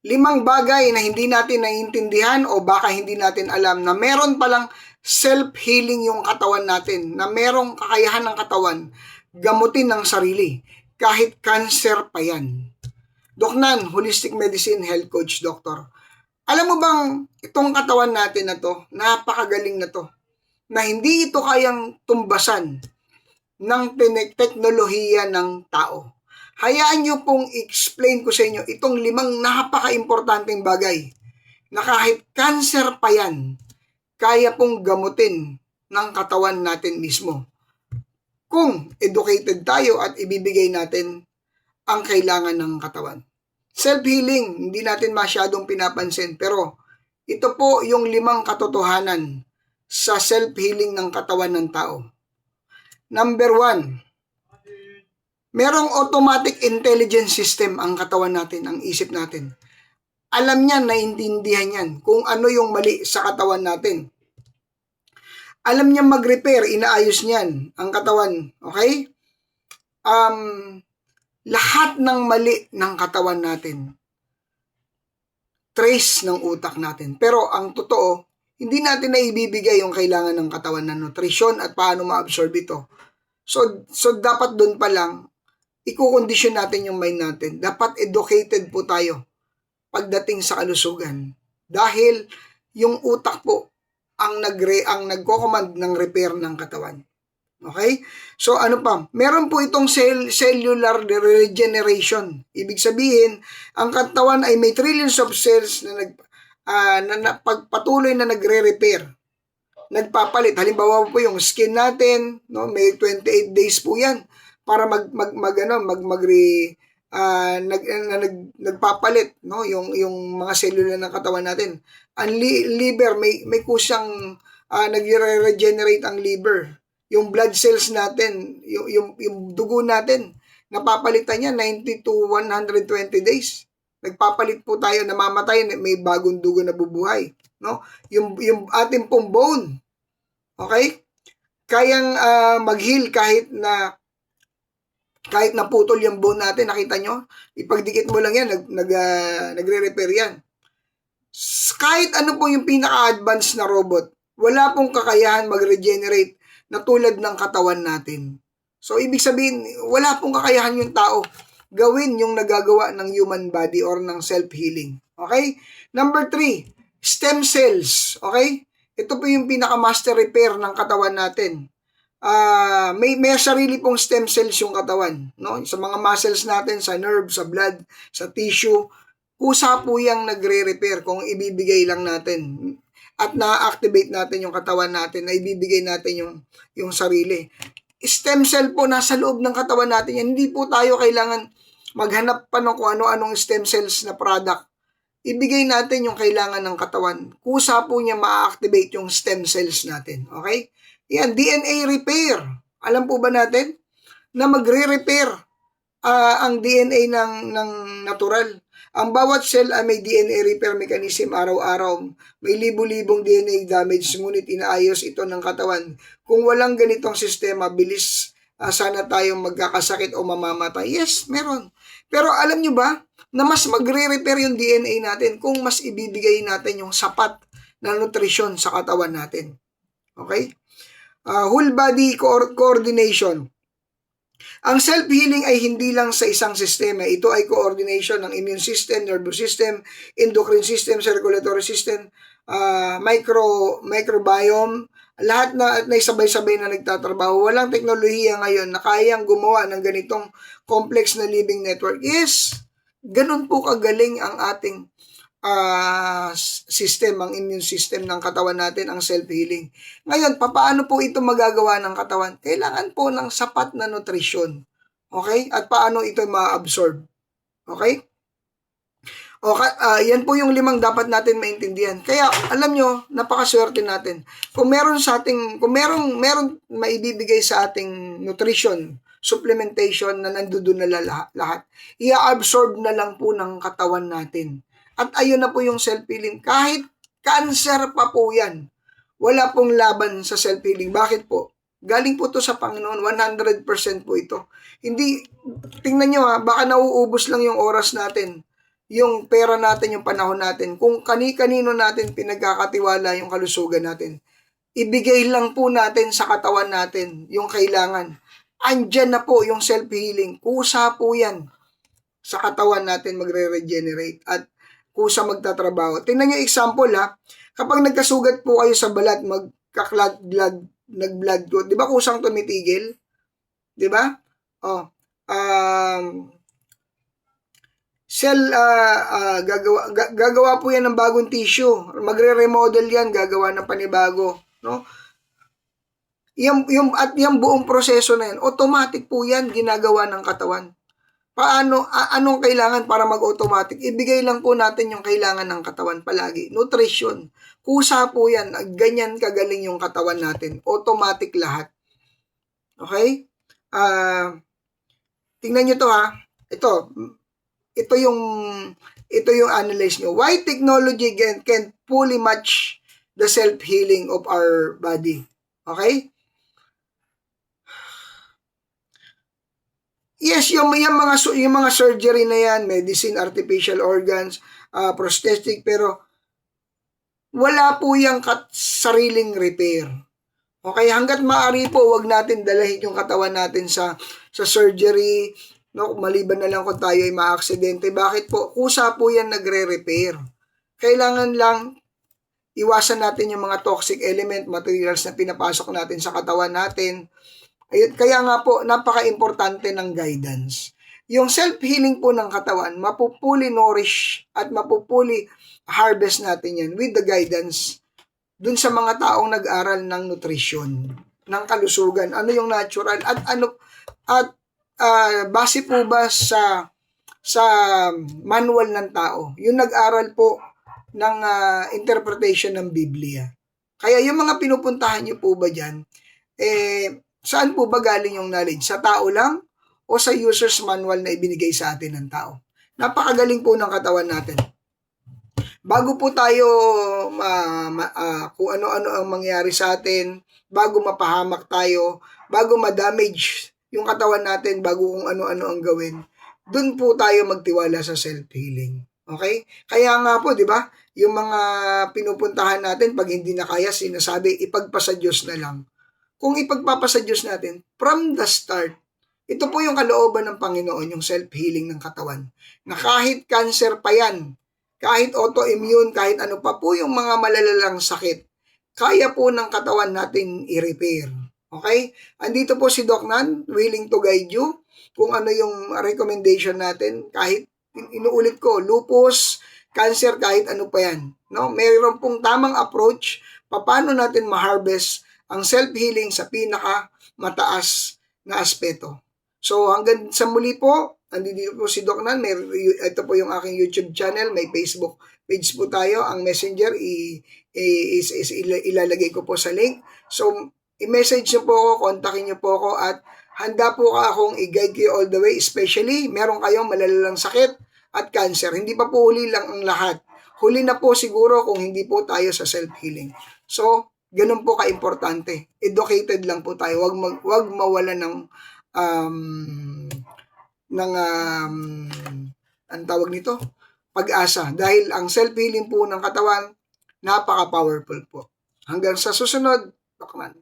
5 bagay na hindi natin naiintindihan o baka hindi natin alam na meron palang self-healing yung katawan natin, na merong kakayahan ng katawan gamutin ng sarili, kahit cancer pa yan. Doc Nan, Holistic Medicine Health Coach Doctor. Alam mo bang itong katawan natin na to, napakagaling na to, na hindi ito kayang tumbasan ng teknolohiya ng tao. Hayaan nyo pong explain ko sa inyo itong 5 napaka-importanteng bagay na kahit cancer pa yan, kaya pong gamutin ng katawan natin mismo. Kung educated tayo at ibibigay natin ang kailangan ng katawan. Self-healing, hindi natin masyadong pinapansin, pero ito po yung 5 katotohanan sa self-healing ng katawan ng tao. Number 1, merong automatic intelligence system ang katawan natin, ang isip natin. Alam niya, naiintindihan yan kung ano yung mali sa katawan natin. Alam niya mag-repair, inaayos niyan ang katawan. Okay? Lahat ng mali ng katawan natin, trace ng utak natin. Pero ang totoo, hindi natin na ibibigay yung kailangan ng katawan na nutrisyon at paano ma-absorb ito. So dapat doon pa lang, i-condition natin yung mind natin. Dapat educated po tayo pagdating sa kalusugan. Dahil yung utak po ang nagko-command ng repair ng katawan. Okay? So ano pa? Meron po itong cellular regeneration. Ibig sabihin, ang katawan ay may trillions of cells na pagpatuloy na nagre-repair. Nagpapalit. Halimbawa po yung skin natin, no, may 28 days po 'yan para nagpapalit, no, yung mga selula ng katawan natin. Ang liver may kusang nagre-regenerate ang liver. Yung blood cells natin, yung dugo natin, napapalitan niya 90 to 120 days. Nagpapalit po tayo, namamatay, may bagong dugo na bubuhay, no? Yung ating pong bone, okay? Kayang mag-heal kahit naputol yung bone natin, nakita nyo? Ipagdikit mo lang yan, nagre-repair yan. Kahit ano po yung pinaka-advanced na robot, wala pong kakayahan mag-regenerate na tulad ng katawan natin. So, ibig sabihin, wala pong kakayahan yung tao gawin yung nagagawa ng human body or ng self-healing. Okay? Number 3, stem cells. Okay? Ito po yung pinaka-master repair ng katawan natin. May sarili pong stem cells yung katawan, no? Sa mga muscles natin, sa nerve, sa blood, sa tissue, kusa po yung nagre-repair kung ibibigay lang natin at na-activate natin yung katawan natin, na ibibigay natin yung sarili. Stem cell po nasa loob ng katawan natin yan. Hindi po tayo kailangan maghanap pa ng kung ano-anong stem cells na product. Ibigay natin yung kailangan ng katawan. Kusa po niya ma-activate yung stem cells natin. Okay? Yan, DNA repair. Alam po ba natin na magre-repair ang DNA ng natural? Ang bawat cell ay may DNA repair mechanism araw-araw. May libo-libong DNA damage, ngunit inaayos ito ng katawan. Kung walang ganitong sistema, bilis sana tayong magkakasakit o mamamatay. Yes, meron. Pero alam nyo ba na mas magre-repair yung DNA natin kung mas ibibigay natin yung sapat na nutrisyon sa katawan natin. Okay? Whole body coordination. Ang self-healing ay hindi lang sa isang sistema. Ito ay coordination ng immune system, nervous system, endocrine system, circulatory system, microbiome, lahat na sabay-sabay na nagtatrabaho. Walang teknolohiya ngayon na kayang gumawa ng ganitong complex na living network. Yes, ganun po kagaling ang ating system, ang immune system ng katawan natin, ang self-healing. Ngayon, paano po ito magagawa ng katawan? Kailangan po ng sapat na nutrisyon. Okay? At paano ito ma-absorb? Okay? Yan po yung 5 dapat natin maintindihan. Kaya, alam nyo, napakaswerte natin. Kung meron maibibigay sa ating nutrition, supplementation na nandoon na lahat, i-absorb na lang po ng katawan natin. At ayun na po yung self-healing. Kahit cancer pa po yan, wala pong laban sa self-healing. Bakit po? Galing po to sa Panginoon. 100% po ito. Hindi, tingnan nyo baka nauubos lang yung oras natin. yung pera natin, yung panahon natin, kung kani-kanino natin pinagkakatiwala yung kalusugan natin, ibigay lang po natin sa katawan natin yung kailangan. Andyan na po yung self-healing. Kusa po yan sa katawan natin magre-regenerate at kusa magtatrabaho. Tingnan nyo example ha, kapag nagkasugat po kayo sa balat, magka-blood, nag-blood clot, di ba kusang tumitigil? Di ba? Oh, gagawa po yan ng bagong tissue. Magre-remodel yan, gagawa ng panibago, no? At yung buong proseso na yan, automatic po yan ginagawa ng katawan. Paano, anong kailangan para mag-automatic? Ibigay lang po natin yung kailangan ng katawan palagi. Nutrition. Kusa po yan. Ganyan kagaling yung katawan natin. Automatic lahat. Okay? Tingnan nyo to ha. Ito yung analyze nyo. Why technology can fully match the self-healing of our body. Okay? Yes, yung mga surgery na yan, medicine, artificial organs, prosthetic, pero wala po yung sariling repair. Okay, hanggat maaari po, wag natin dalahin yung katawan natin sa surgery, no, maliban na lang kung tayo ay maaksidente. Bakit po? Kusa po yan nagre-repair. Kailangan lang iwasan natin yung mga toxic element, materials na pinapasok natin sa katawan natin. Kaya nga po, napaka-importante ng guidance. Yung self-healing po ng katawan, mapupuli nourish at mapupuli harvest natin yan with the guidance dun sa mga taong nag-aral ng nutrition, ng kalusugan. Ano yung natural at base po ba sa manual ng tao? Yung nag-aral po ng interpretation ng Biblia. Kaya yung mga pinupuntahan nyo po ba dyan, saan po ba galing yung knowledge? Sa tao lang o sa user's manual na ibinigay sa atin ng tao? Napakagaling po ng katawan natin. Bago po tayo kung ano-ano ang mangyari sa atin, bago mapahamak tayo, bago ma-damage yung katawan natin, bago kung ano-ano ang gawin, dun po tayo magtiwala sa self-healing. Okay? Kaya nga po, di ba? Yung mga pinupuntahan natin, pag hindi na kaya, sinasabi, ipagpasa Diyos na lang. Kung ipagpapasa Diyos natin, from the start, ito po yung kalooban ng Panginoon, yung self-healing ng katawan. Na kahit cancer pa yan, kahit autoimmune, kahit ano pa po yung mga malalalang sakit, kaya po ng katawan natin i-repair. Okay? Andito po si Doc Nan, willing to guide you kung ano yung recommendation natin. Kahit, inuulit ko, lupus, cancer, kahit ano pa yan. No? Mayroon pong tamang approach, paano natin ma-harvest ang self-healing sa pinaka mataas na aspeto. So hanggang sa muli po, andito po si Doc Nan. Ito po yung aking YouTube channel, may Facebook page po tayo. Ang messenger, ilalagay ko po sa link. So i-message nyo po ako, kontakin nyo po ako at handa po akong i-guide kayo all the way, especially meron kayong malalalang sakit at cancer. Hindi pa po huli lang ang lahat. Huli na po siguro kung hindi po tayo sa self-healing. So, ganun po ka-importante. Educated lang po tayo. Wag mawala ng ang tawag nito? Pag-asa. Dahil ang self-healing po ng katawan, napaka-powerful po. Hanggang sa susunod, Doc Man.